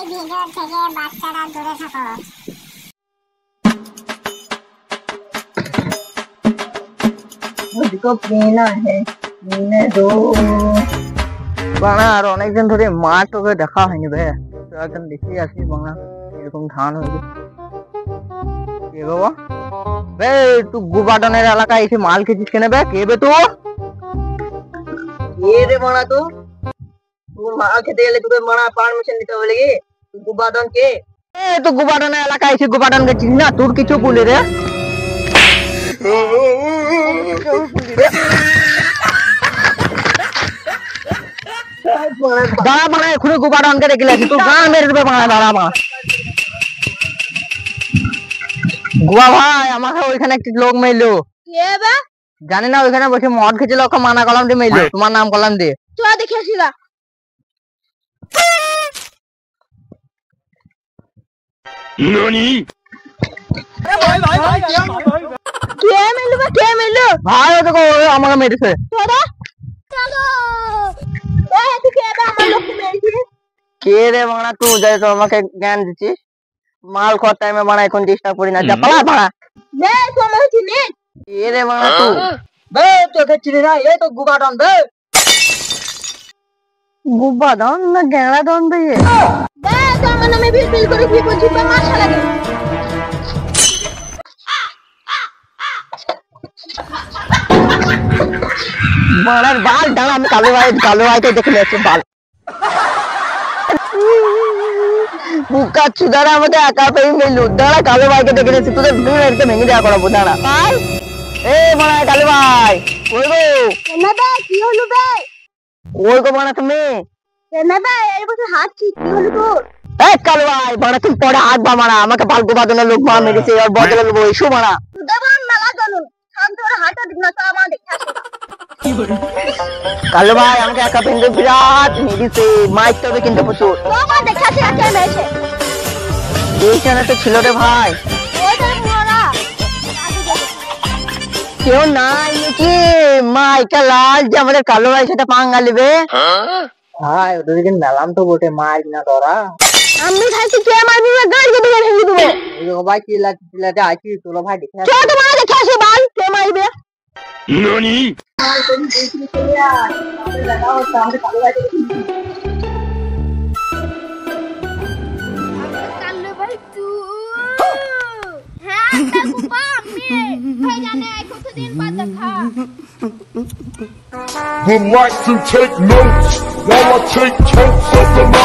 এই ভিডিও থেকে বাচ্চারা দূরে থাকো। मुझको पीना है पीने दो বাংলা। আর অনেকদিন ধরে মা তোকে দেখা হয়নি বে, তো একদিন দেখে আসি বাংলা এরকম ধান হয়ে কে বাবা বে। তুই গুবাডনের এলাকায় এসে মাল খেয়েছিস কেন বে? কে বে তুই? কে রে মানা? তোর মাল খেতে গেলে তোকে মানা পারমিশন দিতে হবে কি? তুই গুবাডন কে? এ তো গুবাডনের এলাকায় এসে গুবাডন কে চিনি না? তোর কিছু বলে রে দাঁড়া মানে এখনই গুবাডনকে ডেকে আসি, তোর গান মেরে দেবে বাংলা। দাঁড়া মা গুয়া ভাই, আমাকে ওইখানে একটি লোক মেইলো। জানি না, ওইখানে বসে মদ খেয়েছিল, ওকে মানা কলাম দিয়ে মেইলো, তোমার নাম কলাম দিয়ে। তো দেখেছিলা নানি কে মেলু বা কে মেলু? ভাই ও তো আমাকে মেরেছে। তোরা চলো এ তুই কে বা আমার লোক মেরেছিস? কে রে বাংলা তুই যাই তো আমাকে জ্ঞান দিচ্ছিস? মাল খাওয়ার টাইমে বানা এখন ডিস্টার্ব করি না, যা পালা ভাড়া। নে সময় চিনি কে রে বাংলা তুই? বে তোকে চিনি না, এই তো গুবাডন বে। গুবাডন না গেঁড়াডন বে? বে তোমার নামে বিল করে কি বলছিস বা মাশা লাগে। বাড়ার বাল দাঁড়া, আমি কালো ভাইকে দেখে নিচ্ছি বাল। বুকা চুদারা আমাকে একা পেয়ে মেলু, দাঁড়া কালো ভাইকে দেখে নিচ্ছি, তোদের দুই মিনিটে ভেঙে দেওয়া করাবো। দাঁড়া ভাই, এ মানে কালো ভাই ওই গো। কেন বে কি হলো বে? ওই গো মানে তুমি কেন বে এই বছর হাত কি হলো তোর? এই কালো ভাই মানে তুমি পরে হাত বা মারা, আমাকে বাল গোবাদনের লোক মা মেরেছে, আর বদলে নেবো ইস্যু মারা। দেবন মেলা গেল খান তোর হাতটা দিন না, তো আমার দেখে আসো। কালো ভাই আমাকে একা পেয়ে বিরাট মেরেছে, মাইরতে হবে কিন্তু প্রচুর। তো আমার দেখে আসে কে মেরেছে? এইখানে তো ছিল রে ভাই, ওই তোর পুরোরা কেউ নাই নাকি? মাইটা লাল যে আমাদের কালো ভাই সেটা পাঙ্গা লিবে ভাই। ওদেরকে মেলাম তো বটে, মার না তোরা। আমি খাইছি কে মারবি বে? গাড়ি কে ভেঙে দেবো। এই ভাই চিল্লাতে আছি, তোরা ভাই দেখে কে তোমার দেখে আসে বাল কে মারবে? নানি কাল্লু ভাই তুই হ্যাঁ দেখো আমি ভাই জানে কতদিন বাদ দেখা। would like to take notes while I take totes of the night.